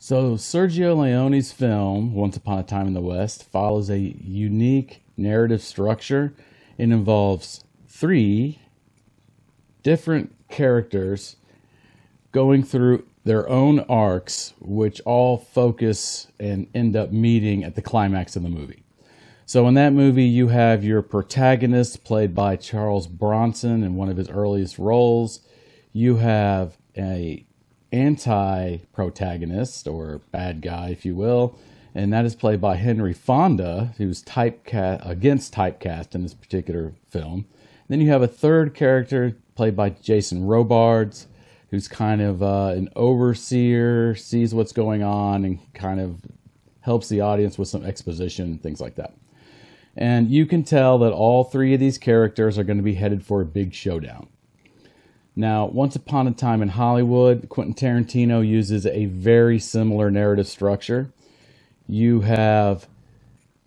So Sergio Leone's film, Once Upon a Time in the West, follows a unique narrative structure. It involves three different characters going through their own arcs, which all focus and end up meeting at the climax of the movie. So in that movie, you have your protagonist played by Charles Bronson in one of his earliest roles. You have a anti-protagonist, or bad guy, if you will, and that is played by Henry Fonda, who's against typecast in this particular film. Then you have a third character played by Jason Robards, who's kind of an overseer, sees what's going on, and kind of helps the audience with some exposition, things like that. And you can tell that all three of these characters are going to be headed for a big showdown. Now, Once Upon a Time in Hollywood, Quentin Tarantino uses a very similar narrative structure. You have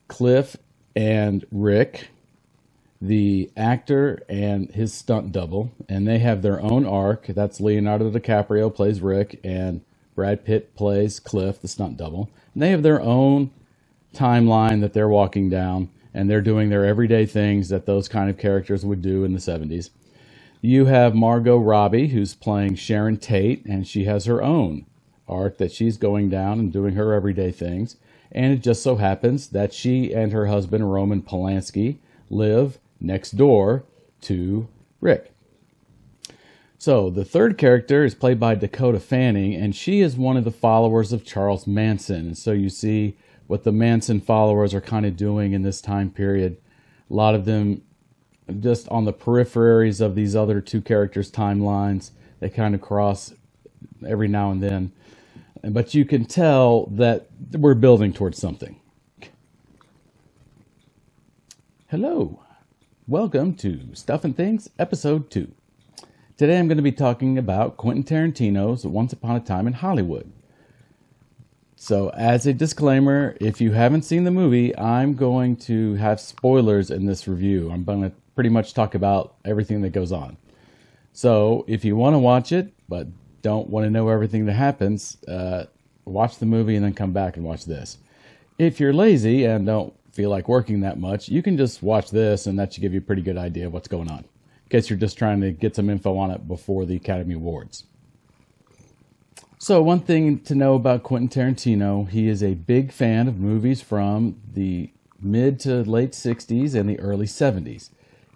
Cliff and Rick, the actor and his stunt double, and they have their own arc. That's Leonardo DiCaprio plays Rick, and Brad Pitt plays Cliff, the stunt double. And they have their own timeline that they're walking down, and they're doing their everyday things that those kind of characters would do in the 70s. You have Margot Robbie, who's playing Sharon Tate, and she has her own arc that she's going down and doing her everyday things. And it just so happens that she and her husband, Roman Polanski, live next door to Rick. So the third character is played by Dakota Fanning, and she is one of the followers of Charles Manson. And so you see what the Manson followers are kind of doing in this time period. A lot of them just on the peripheries of these other two characters' timelines. They kind of cross every now and then. But you can tell that we're building towards something. Hello. Welcome to Stuff and Things, Episode 2. Today I'm going to be talking about Quentin Tarantino's Once Upon a Time in Hollywood. So as a disclaimer, if you haven't seen the movie, I'm going to have spoilers in this review. I'm going to pretty much talk about everything that goes on. So if you want to watch it, but don't want to know everything that happens, watch the movie and then come back and watch this. If you're lazy and don't feel like working that much, you can just watch this, and that should give you a pretty good idea of what's going on, in case you're just trying to get some info on it before the Academy Awards. So one thing to know about Quentin Tarantino, he is a big fan of movies from the mid to late 60s and the early 70s.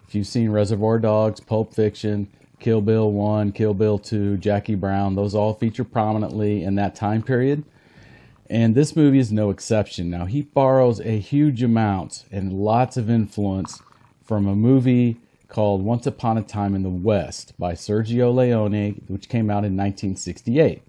If you've seen Reservoir Dogs, Pulp Fiction, Kill Bill 1, Kill Bill 2, Jackie Brown, those all feature prominently in that time period. And this movie is no exception. Now, he borrows a huge amount and lots of influence from a movie called Once Upon a Time in the West by Sergio Leone, which came out in 1968.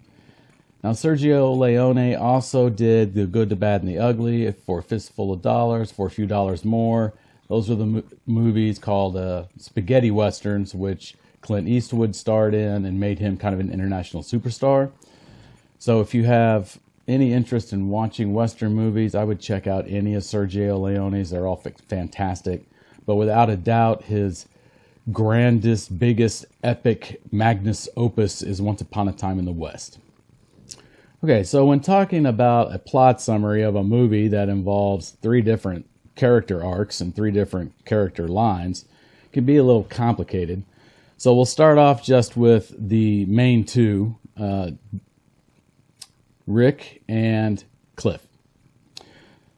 Now, Sergio Leone also did The Good, the Bad, and the Ugly, For a Fistful of Dollars, For a Few Dollars More. Those were the movies called spaghetti westerns, which Clint Eastwood starred in and made him kind of an international superstar. So if you have any interest in watching western movies, I would check out any of Sergio Leone's. They're all fantastic. But without a doubt, his grandest, biggest, epic magnus opus is Once Upon a Time in the West. Okay, so when talking about a plot summary of a movie that involves three different character arcs and three different character lines, it can be a little complicated. So we'll start off just with the main two, Rick and Cliff.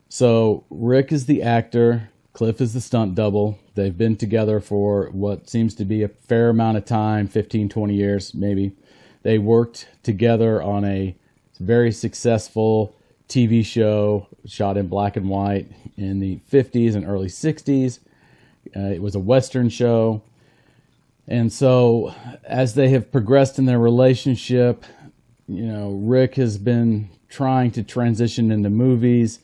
So Rick is the actor, Cliff is the stunt double. They've been together for what seems to be a fair amount of time, 15, 20 years maybe. They worked together on a very successful TV show shot in black and white in the 50s and early 60s. It was a Western show. And so as they have progressed in their relationship, you know, Rick has been trying to transition into movies.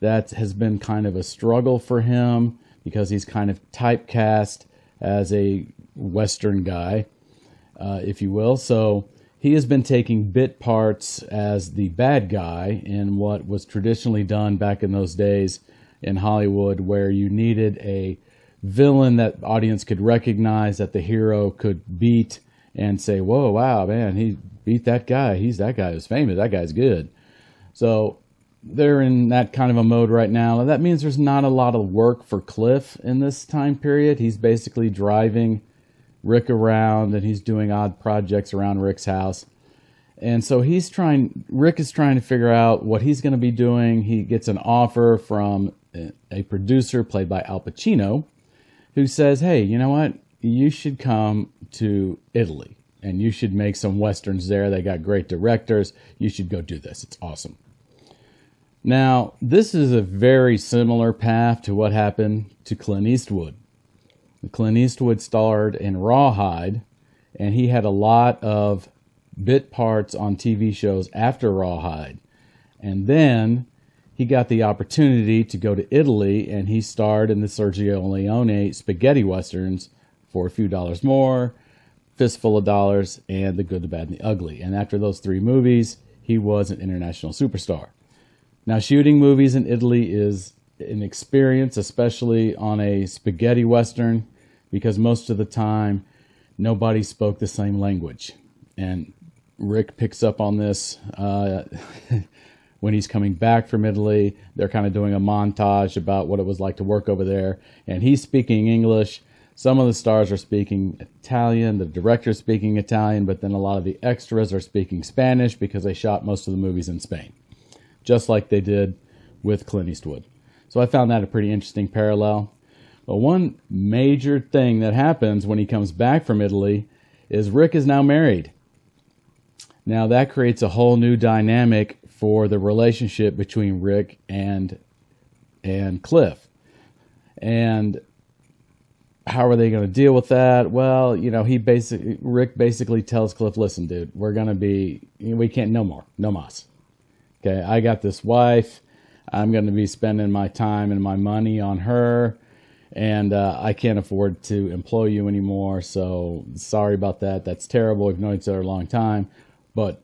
That has been kind of a struggle for him because he's kind of typecast as a Western guy, if you will. So he has been taking bit parts as the bad guy in what was traditionally done back in those days in Hollywood, where you needed a villain that the audience could recognize, that the hero could beat and say, whoa, wow, man, he beat that guy. That guy is famous. That guy's good. So they're in that kind of a mode right now. And that means there's not a lot of work for Cliff in this time period. He's basically driving Rick around, and he's doing odd projects around Rick's house. And so Rick is trying to figure out what he's going to be doing. He gets an offer from a producer played by Al Pacino, who says, hey, you know what? You should come to Italy and you should make some Westerns there. They got great directors. You should go do this. It's awesome. Now, this is a very similar path to what happened to Clint Eastwood. Clint Eastwood starred in Rawhide, and he had a lot of bit parts on TV shows after Rawhide. And then he got the opportunity to go to Italy, and he starred in the Sergio Leone spaghetti westerns For a Few Dollars More, Fistful of Dollars, and The Good, the Bad, and the Ugly. And after those 3 movies, he was an international superstar. Now, shooting movies in Italy is an experience, especially on a spaghetti western, because most of the time, nobody spoke the same language. And Rick picks up on this when he's coming back from Italy. They're kind of doing a montage about what it was like to work over there. And he's speaking English. Some of the stars are speaking Italian. The director's speaking Italian. But then a lot of the extras are speaking Spanish because they shot most of the movies in Spain, just like they did with Clint Eastwood. So I found that a pretty interesting parallel. But one major thing that happens when he comes back from Italy is Rick is now married. Now that creates a whole new dynamic for the relationship between Rick and Cliff. And how are they going to deal with that? Well, you know, Rick basically tells Cliff, listen, dude, we can't, no more, no mas. Okay, I got this wife. I'm going to be spending my time and my money on her, and I can't afford to employ you anymore, so sorry about that. That's terrible. We've known each other a long time, but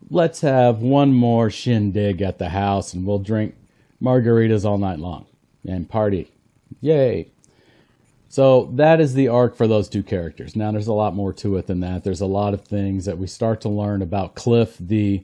let's have one more shindig at the house, and we'll drink margaritas all night long and party. Yay. So that is the arc for those 2 characters. Now, there's a lot more to it than that. There's a lot of things that we start to learn about Cliff, the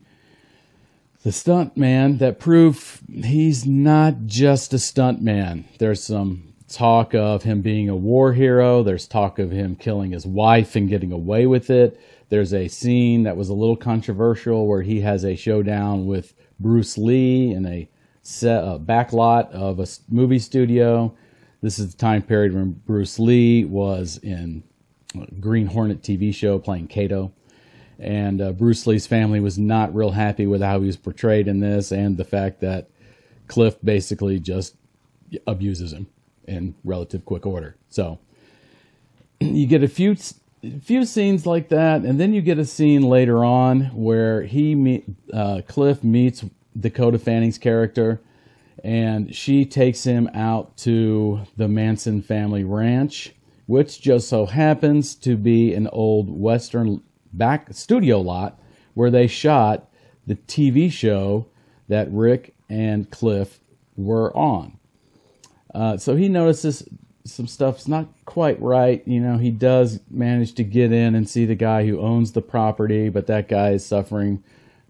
stunt man, that prove he's not just a stunt man. There's some talk of him being a war hero. There's talk of him killing his wife and getting away with it. There's a scene that was a little controversial where he has a showdown with Bruce Lee in a backlot of a movie studio. This is the time period when Bruce Lee was in Green Hornet TV show playing Kato. And Bruce Lee's family was not real happy with how he was portrayed in this, and the fact that Cliff basically just abuses him in relative quick order. So you get a few scenes like that, and then you get a scene later on where Cliff meets Dakota Fanning's character, and she takes him out to the Manson family ranch, which just so happens to be an old Western back studio lot where they shot the TV show that Rick and Cliff were on. So he notices some stuff's not quite right. You know, he does manage to get in and see the guy who owns the property, but that guy is suffering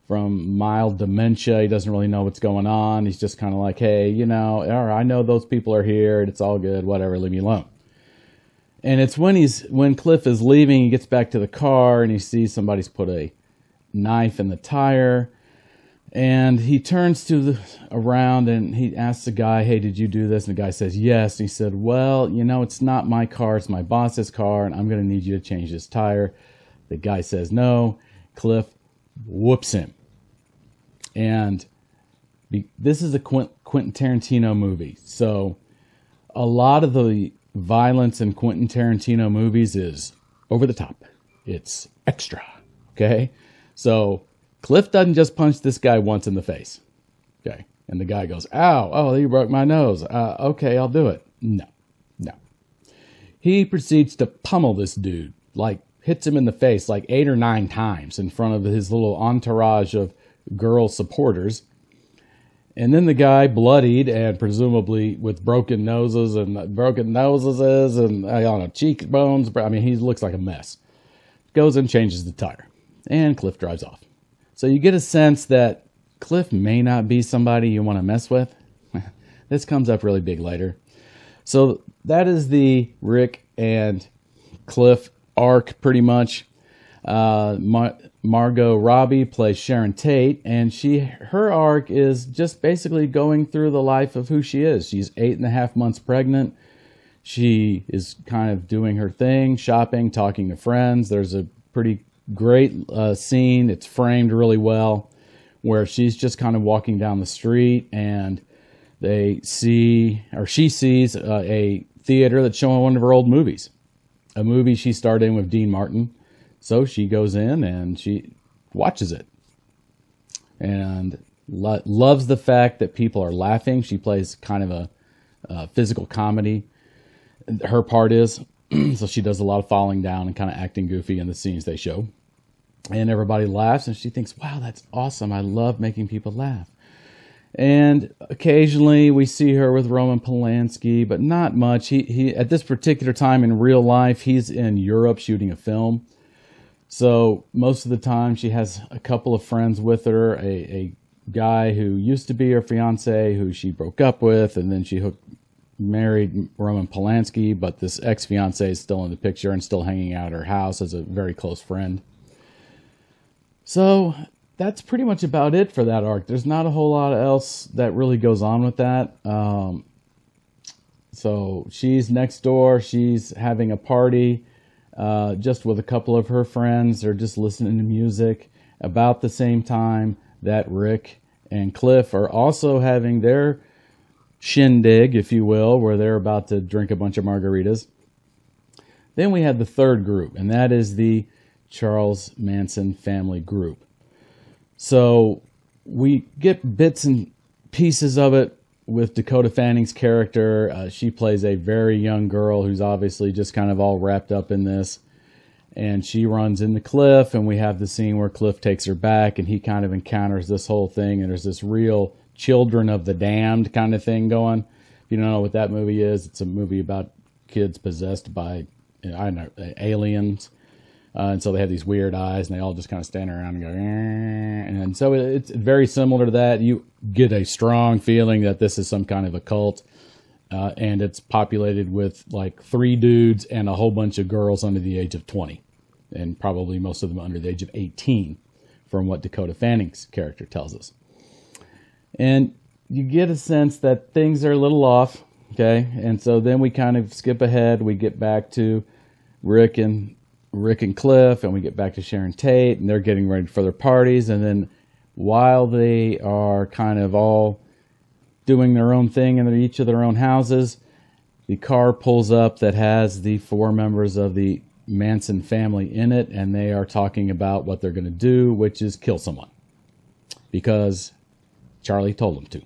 from mild dementia. He doesn't really know what's going on. He's just kind of like, hey, you know, all right, I know those people are here. It's all good. Whatever, leave me alone. And it's when Cliff is leaving, he gets back to the car and he sees somebody's put a knife in the tire. And he turns around and he asks the guy, hey, did you do this? And the guy says, yes. And he said, well, you know, it's not my car. It's my boss's car, and I'm going to need you to change this tire. The guy says no. Cliff whoops him. And this is a Quentin Tarantino movie. So a lot of the violence in Quentin Tarantino movies is over the top. It's extra. Okay? So Cliff doesn't just punch this guy once in the face. Okay? And the guy goes, ow, oh, you broke my nose. Okay, I'll do it. No. He proceeds to pummel this dude, like hits him in the face like 8 or 9 times in front of his little entourage of girl supporters. And then the guy, bloodied and presumably with broken noses and I don't know, cheekbones. I mean, he looks like a mess. Goes and changes the tire. And Cliff drives off. So you get a sense that Cliff may not be somebody you want to mess with. This comes up really big later. So that is the Rick and Cliff arc, pretty much. Margot Robbie plays Sharon Tate, and her arc is just basically going through the life of who she is. She's 8.5 months pregnant. She is kind of doing her thing, shopping, talking to friends. There's a pretty great scene. It's framed really well, where she's just kind of walking down the street, and she sees a theater that's showing one of her old movies, a movie she starred in with Dean Martin. So she goes in and she watches it and loves the fact that people are laughing. She plays kind of a physical comedy. Her part is, so she does a lot of falling down and kind of acting goofy in the scenes they show. And everybody laughs, and she thinks, wow, that's awesome. I love making people laugh. And occasionally we see her with Roman Polanski, but not much. He at this particular time in real life, he's in Europe shooting a film. So most of the time she has a couple of friends with her, a guy who used to be her fiance who she broke up with, and then she married Roman Polanski, but this ex-fiance is still in the picture and still hanging out at her house as a very close friend. So that's pretty much about it for that arc. There's not a whole lot else that really goes on with that. So she's next door. She's having a party just with a couple of her friends. They're just listening to music about the same time that Rick and Cliff are also having their shindig, if you will, where they're about to drink a bunch of margaritas. Then we have the third group, and that is the Charles Manson family group. So we get bits and pieces of it with Dakota Fanning's character. She plays a very young girl who's obviously just kind of all wrapped up in this. And she runs into Cliff, and we have the scene where Cliff takes her back, and he kind of encounters this whole thing, and there's this real Children of the Damned kind of thing going. If you don't know what that movie is, it's a movie about kids possessed by, I don't know, aliens. And so they have these weird eyes, and they all just kind of stand around and go, eh. And so it's very similar to that. You get a strong feeling that this is some kind of a cult, and it's populated with like 3 dudes and a whole bunch of girls under the age of 20, and probably most of them under the age of 18, from what Dakota Fanning's character tells us. And you get a sense that things are a little off, okay? And so then we kind of skip ahead. We get back to Rick and Cliff, and we get back to Sharon Tate, and they're getting ready for their parties. And then while they are kind of all doing their own thing in each of their own houses, the car pulls up that has the 4 members of the Manson family in it, and they are talking about what they're going to do, which is kill someone, because Charlie told them to.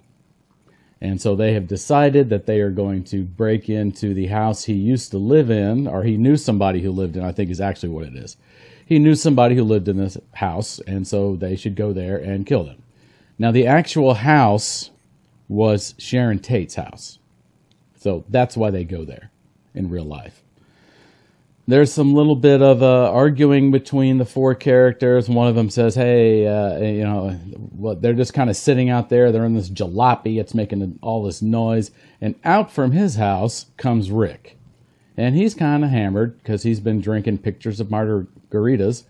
And so they have decided that they are going to break into the house he used to live in, or he knew somebody who lived in, I think is actually what it is. He knew somebody who lived in this house, and so they should go there and kill them. Now, the actual house was Sharon Tate's house. So that's why they go there in real life. There's some little bit of arguing between the 4 characters. One of them says, hey, well, they're just kind of sitting out there. They're in this jalopy. It's making all this noise. And out from his house comes Rick. And he's kind of hammered because he's been drinking pictures of margaritas.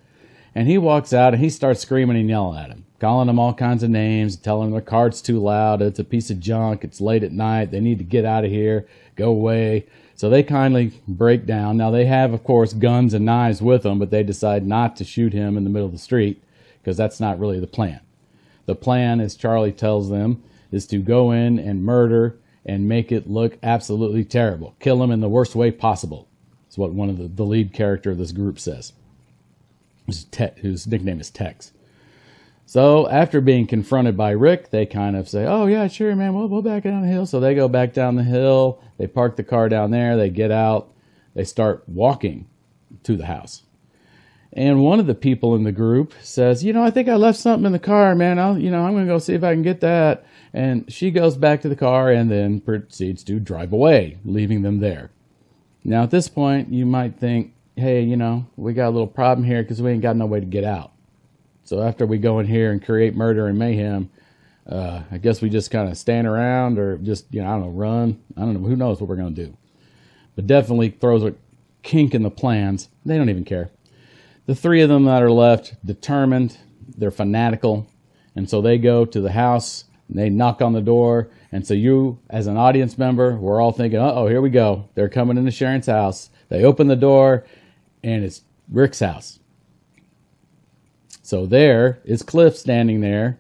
And he walks out and he starts screaming and yelling at him, calling them all kinds of names, telling them their car's too loud. It's a piece of junk. It's late at night. They need to get out of here. Go away. So they kindly break down. Now, they have, of course, guns and knives with them, but they decide not to shoot him in the middle of the street because that's not really the plan. The plan, as Charlie tells them, is to go in and murder and make it look absolutely terrible. Kill him in the worst way possible. That's what one of the lead character of this group says, whose nickname is Tex. So after being confronted by Rick, they kind of say, oh, yeah, sure, man, we'll back down the hill. So they go back down the hill. They park the car down there. They get out. They start walking to the house. And one of the people in the group says, I think I left something in the car, man. I'm going to go see if I can get that. And she goes back to the car and then proceeds to drive away, leaving them there. Now, at this point, you might think, hey, we got a little problem here because we ain't got no way to get out. So after we go in here and create murder and mayhem, I guess we just kind of stand around or just, I don't know, run. I don't know. Who knows what we're going to do. But definitely throws a kink in the plans. They don't even care. The three of them that are left, determined, they're fanatical. And so they go to the house, and they knock on the door. And so you, as an audience member, we're all thinking, uh-oh, here we go. They're coming into Sharon's house. They open the door, and it's Rick's house. So there is Cliff standing there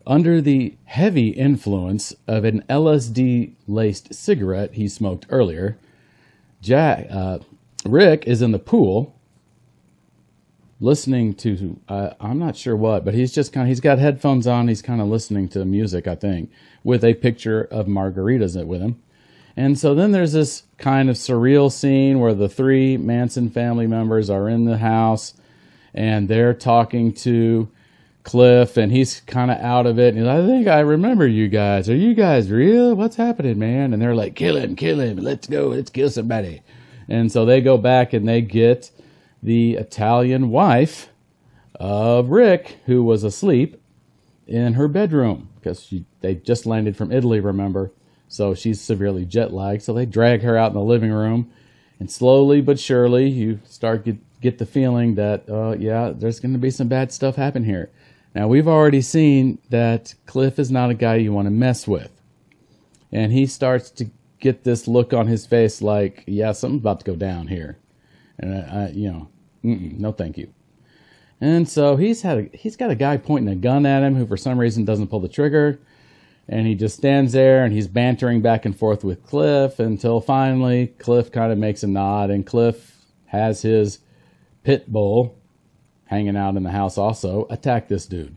under the heavy influence of an LSD-laced cigarette he smoked earlier. Rick is in the pool listening to, I'm not sure what, but he's got headphones on. He's kind of listening to music, I think, with a picture of margaritas with him. And so then there's this kind of surreal scene where the three Manson family members are in the house and they're talking to Cliff, and he's kind of out of it. And he's like, I think I remember you guys. Are you guys real? What's happening, man? And they're like, kill him. Let's go. Let's kill somebody. And so they go back and they get the Italian wife of Rick, who was asleep in her bedroom because they just landed from Italy, remember? So she's severely jet lagged. So they drag her out in the living room, and slowly but surely you start get the feeling that, yeah, there's going to be some bad stuff happen here. Now, we've already seen that Cliff is not a guy you want to mess with. And he starts to get this look on his face like, yeah, something's about to go down here. And, no thank you. And so he's got a guy pointing a gun at him who for some reason doesn't pull the trigger. And he just stands there and he's bantering back and forth with Cliff until finally Cliff kind of makes a nod. And Cliff has his pit bull hanging out in the house also attack this dude.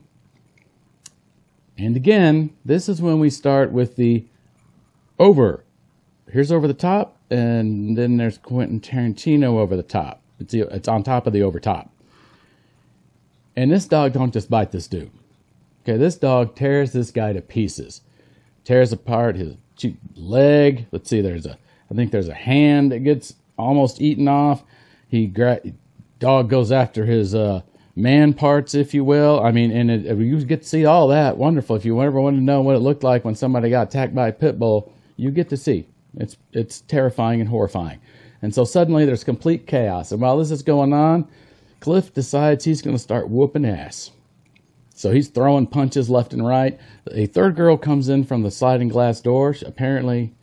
And again, this is when we start with the over. Here's over the top, and then there's Quentin Tarantino over the top. It's on top of the over top. And this dog don't just bite this dude. Okay, this dog tears this guy to pieces. Tears apart his leg. Let's see, I think there's a hand that gets almost eaten off. Dog goes after his man parts, if you will. I mean, and you get to see all that. Wonderful. If you ever want to know what it looked like when somebody got attacked by a pit bull, you get to see. It's terrifying and horrifying. And so suddenly there's complete chaos. And while this is going on, Cliff decides he's going to start whooping ass. So he's throwing punches left and right. A third girl comes in from the sliding glass door. Apparently,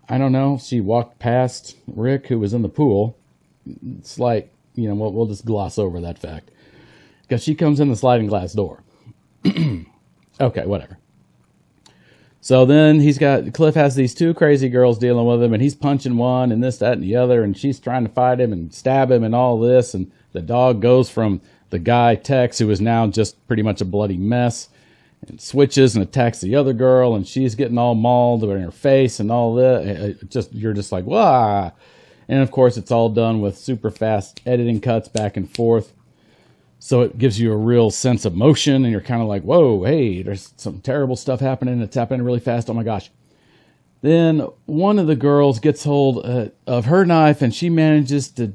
I don't know, she walked past Rick, who was in the pool. It's like, we'll just gloss over that fact. Because she comes in the sliding glass door. Okay, whatever. So then Cliff has these two crazy girls dealing with him, and he's punching one and this, that, and the other, and she's trying to fight him and stab him and all this, and the dog goes from the guy Tex, who is now just pretty much a bloody mess, and switches and attacks the other girl, and she's getting all mauled in her face and all that. You're just like, wah! And of course, it's all done with super fast editing cuts back and forth. So it gives you a real sense of motion, and you're kind of like, whoa, hey, there's some terrible stuff happening. It's happening really fast. Oh, my gosh. Then one of the girls gets hold of her knife, and she manages to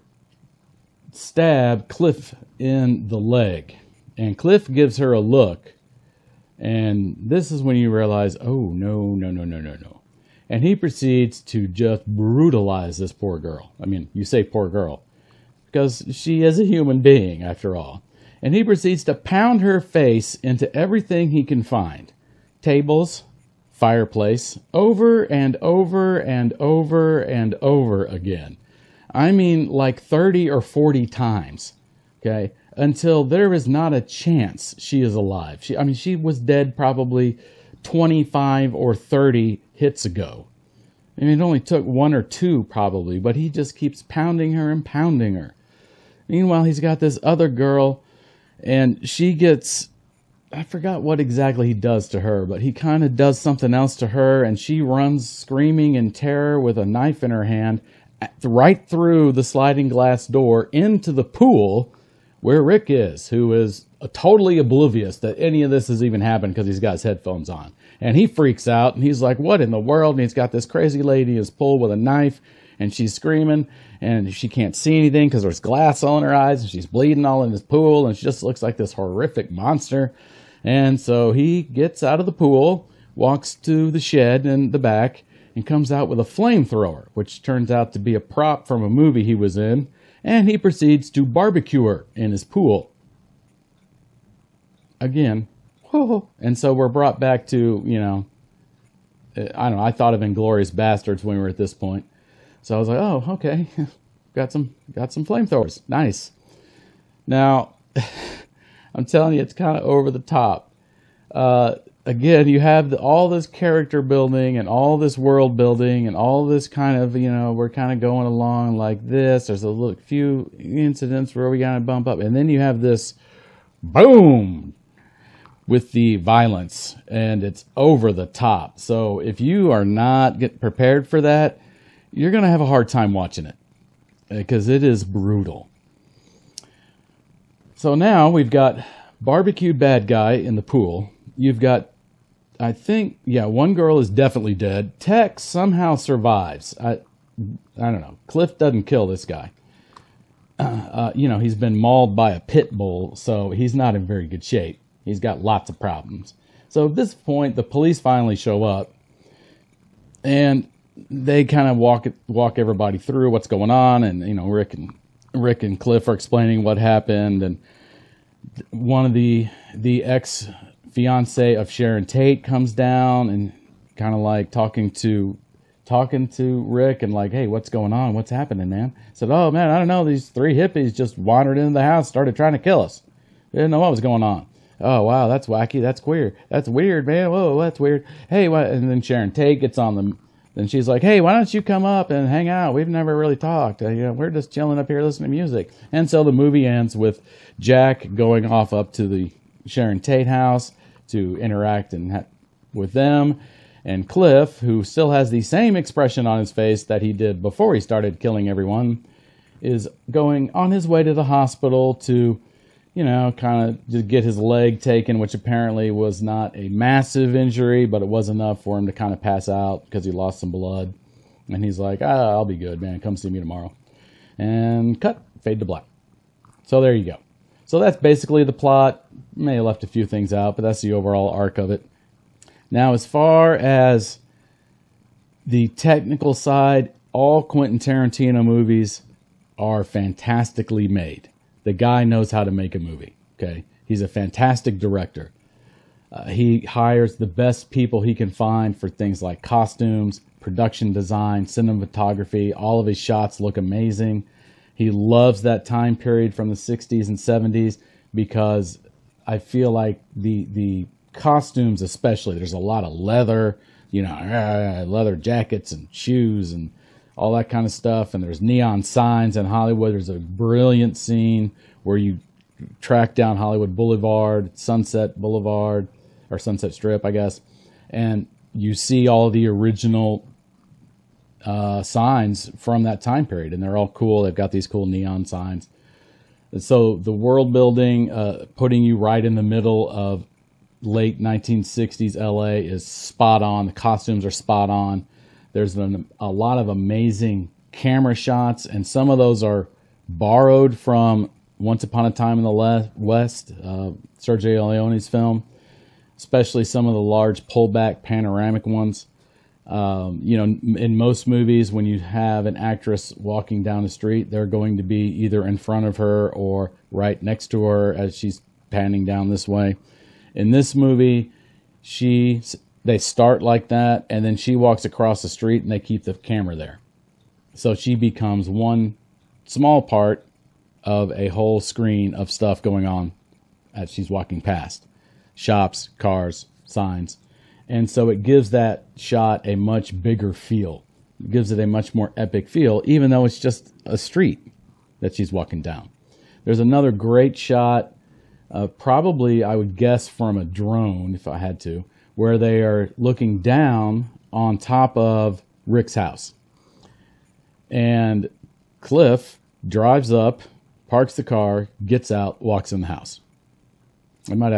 stab Cliff in the leg. And Cliff gives her a look. And this is when you realize, oh, no. And he proceeds to just brutalize this poor girl. I mean, you say poor girl, because she is a human being, after all. And he proceeds to pound her face into everything he can find. Tables, fireplace, over and over and over and over again. I mean, like 30 or 40 times, okay? Until there is not a chance she is alive. She was dead probably 25 or 30 hits ago. I mean, it only took one or two probably, but he just keeps pounding her and pounding her. Meanwhile, he's got this other girl, and she gets, I forgot what exactly he does to her, but he kind of does something else to her, and she runs screaming in terror with a knife in her hand right through the sliding glass door into the pool where Rick is, who is totally oblivious that any of this has even happened because he's got his headphones on. And he freaks out, and he's like, what in the world? And he's got this crazy lady who's pulled with a knife, and she's screaming, and she can't see anything because there's glass all in her eyes, and she's bleeding all in this pool, and she just looks like this horrific monster. And so he gets out of the pool, walks to the shed in the back, and comes out with a flamethrower, which turns out to be a prop from a movie he was in, and he proceeds to barbecue her in his pool. Again. And so we're brought back to, you know, I don't know, I thought of Inglourious Bastards when we were at this point. So I was like, oh, okay, got some flamethrowers. Nice. Now, I'm telling you, it's kind of over the top. Again, you have all this character building and all this world building and all this kind of, you know, we're kind of going along like this. There's a few incidents where we got to bump up. And then you have this boom with the violence, and it's over the top. So if you are not prepared for that, you're going to have a hard time watching it because it is brutal. So now we've got barbecued bad guy in the pool. You've got, I think, yeah, one girl is definitely dead. Tex somehow survives. I don't know. Cliff doesn't kill this guy. You know, he's been mauled by a pit bull, so he's not in very good shape. He's got lots of problems. So at this point, the police finally show up, and they kind of walk everybody through what's going on, and you know, Rick and Cliff are explaining what happened, and one of the ex-fiance of Sharon Tate comes down and kind of like talking to Rick and like, hey, what's going on? What's happening, man? Said, oh man, I don't know. These three hippies just wandered into the house, started trying to kill us. They didn't know what was going on. Oh, wow, that's wacky. That's queer. That's weird, man. Whoa, that's weird. Hey, what? And then Sharon Tate gets on them. Then she's like, hey, why don't you come up and hang out? We've never really talked. You know, we're just chilling up here listening to music. And so the movie ends with Jack going off up to the Sharon Tate house to interact with them. And Cliff, who still has the same expression on his face that he did before he started killing everyone, is going on his way to the hospital to, you know, kind of just get his leg taken, which apparently was not a massive injury, but it was enough for him to kind of pass out because he lost some blood. And he's like, I'll be good, man. Come see me tomorrow. And cut, fade to black. So there you go. So that's basically the plot. May have left a few things out, but that's the overall arc of it. Now, as far as the technical side, all Quentin Tarantino movies are fantastically made. The guy knows how to make a movie, okay? He's a fantastic director. He hires the best people he can find for things like costumes, production design, cinematography. All of his shots look amazing. He loves that time period from the 60s and 70s because I feel like the costumes especially, there's a lot of leather, you know, leather jackets and shoes and all that kind of stuff. And there's neon signs in Hollywood. There's a brilliant scene where you track down Hollywood Boulevard, Sunset Boulevard, or Sunset Strip, I guess. And you see all the original signs from that time period. And they're all cool. They've got these cool neon signs. And so the world building, putting you right in the middle of late 1960s LA is spot on. The costumes are spot on. There's a lot of amazing camera shots, and some of those are borrowed from Once Upon a Time in the West, Sergio Leone's film, especially some of the large pullback panoramic ones. You know, in most movies, when you have an actress walking down the street, they're going to be either in front of her or right next to her as she's panning down this way. In this movie, they start like that, and then she walks across the street, and they keep the camera there. So she becomes one small part of a whole screen of stuff going on as she's walking past. Shops, cars, signs. And so it gives that shot a much bigger feel. It gives it a much more epic feel, even though it's just a street that she's walking down. There's another great shot, probably I would guess from a drone if I had to, where they are looking down on top of Rick's house. And Cliff drives up, parks the car, gets out, walks in the house. It might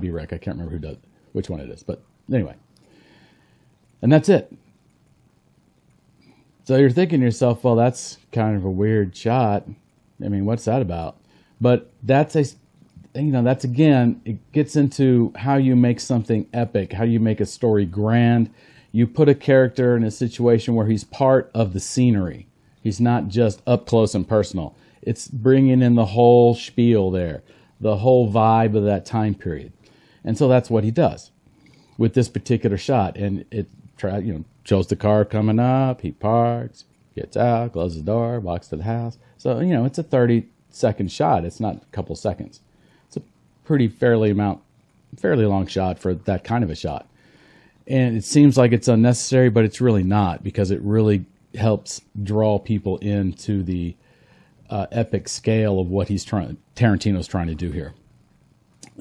be Rick. I can't remember which one it is. But anyway. And that's it. So you're thinking to yourself, well, that's kind of a weird shot. I mean, what's that about? But that's, again, it gets into how you make something epic, how you make a story grand. You put a character in a situation where he's part of the scenery. He's not just up close and personal. It's bringing in the whole spiel there, the whole vibe of that time period. And so that's what he does with this particular shot. And it shows the car coming up, he parks, gets out, closes the door, walks to the house. So, it's a 30-second shot. It's not a couple seconds. It's a fairly long shot for that kind of a shot. And it seems like it's unnecessary, but it's really not, because it really helps draw people into the epic scale of what Tarantino's trying to do here.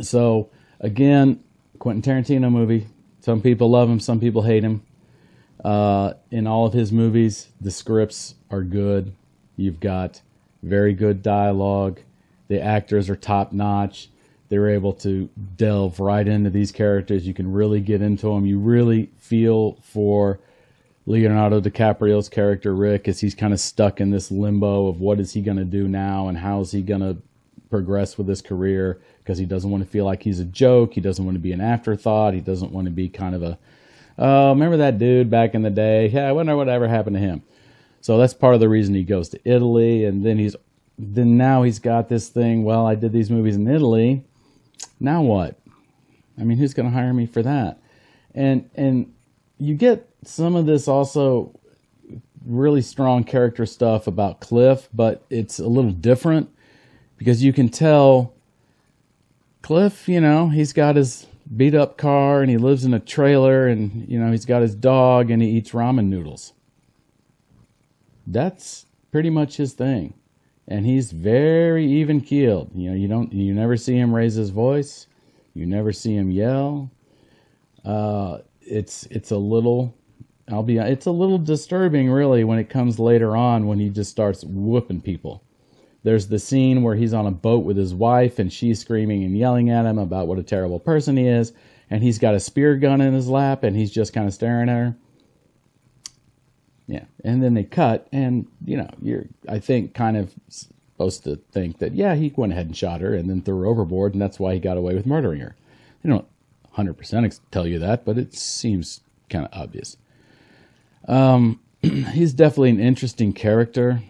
So, again, Quentin Tarantino movie. Some people love him, some people hate him. In all of his movies, the scripts are good. You've got very good dialogue. The actors are top-notch. They're able to delve right into these characters. You can really get into them. You really feel for Leonardo DiCaprio's character, Rick, as he's kind of stuck in this limbo of what is he going to do now and how is he going to progress with his career, because he doesn't want to feel like he's a joke. He doesn't want to be an afterthought. He doesn't want to be kind of oh, remember that dude back in the day? Yeah, I wonder whatever happened to him. So that's part of the reason he goes to Italy, and then now he's got this thing, well, I did these movies in Italy. Now what? I mean, who's going to hire me for that? And you get some of this also really strong character stuff about Cliff, but it's a little different because you can tell Cliff, he's got his beat up car and he lives in a trailer and, he's got his dog and he eats ramen noodles. That's pretty much his thing. And he's very even keeled. You never see him raise his voice. You never see him yell. It's a little disturbing really when it comes later on when he just starts whooping people. There's the scene where he's on a boat with his wife and she's screaming and yelling at him about what a terrible person he is. And he's got a spear gun in his lap and he's just kind of staring at her. Yeah. And then they cut and, you're, I think, kind of supposed to think that, yeah, he went ahead and shot her and then threw her overboard and that's why he got away with murdering her. They don't 100% tell you that, but it seems kind of obvious. He's definitely an interesting character.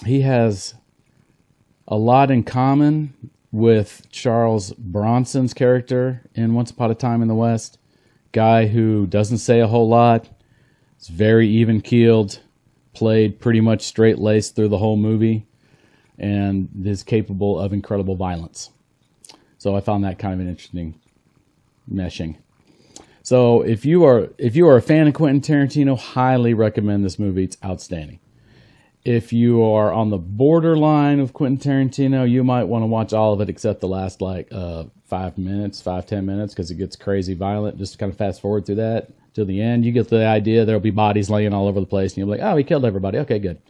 He has a lot in common with Charles Bronson's character in Once Upon a Time in the West. Guy who doesn't say a whole lot. It's very even-keeled, played pretty much straight-laced through the whole movie, and is capable of incredible violence. So I found that kind of an interesting meshing. So if you are a fan of Quentin Tarantino, highly recommend this movie. It's outstanding. If you are on the borderline of Quentin Tarantino, you might want to watch all of it except the last 5-10 minutes, because it gets crazy violent. Just kind of fast forward through that till the end. You get the idea. There'll be bodies laying all over the place, and you'll be like, oh, he killed everybody. Okay, good.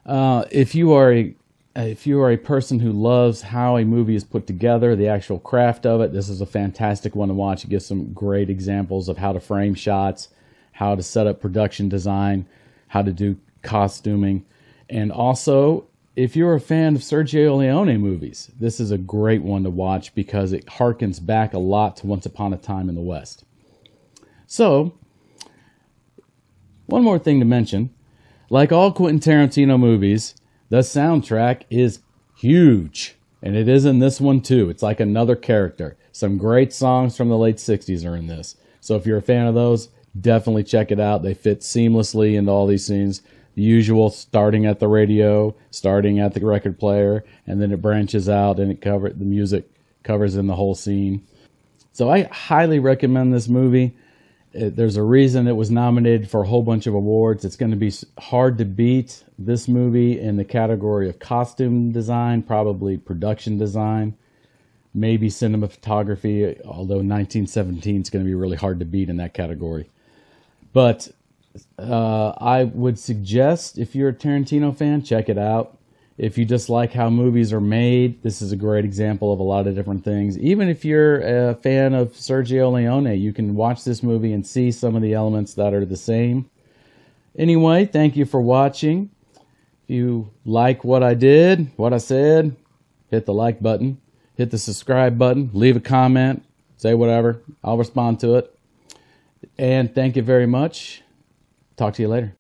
If you are a person who loves how a movie is put together, the actual craft of it, this is a fantastic one to watch. It gives some great examples of how to frame shots, how to set up production design, how to do costuming. And also, if you're a fan of Sergio Leone movies, this is a great one to watch because it harkens back a lot to Once Upon a Time in the West. So, one more thing to mention. Like all Quentin Tarantino movies, the soundtrack is huge. And it is in this one too. It's like another character. Some great songs from the late 60s are in this. So if you're a fan of those, definitely check it out. They fit seamlessly into all these scenes. The usual, starting at the radio, starting at the record player, and then it branches out and the music covers in the whole scene. So I highly recommend this movie. There's a reason it was nominated for a whole bunch of awards. It's going to be hard to beat this movie in the category of costume design, probably production design, maybe cinematography, although 1917 is going to be really hard to beat in that category. But I would suggest, if you're a Tarantino fan, check it out. If you just like how movies are made, this is a great example of a lot of different things. Even if you're a fan of Sergio Leone, you can watch this movie and see some of the elements that are the same. Anyway, thank you for watching. If you like what I did, what I said, hit the like button. hit the subscribe button, leave a comment, say whatever. I'll respond to it. And thank you very much. Talk to you later.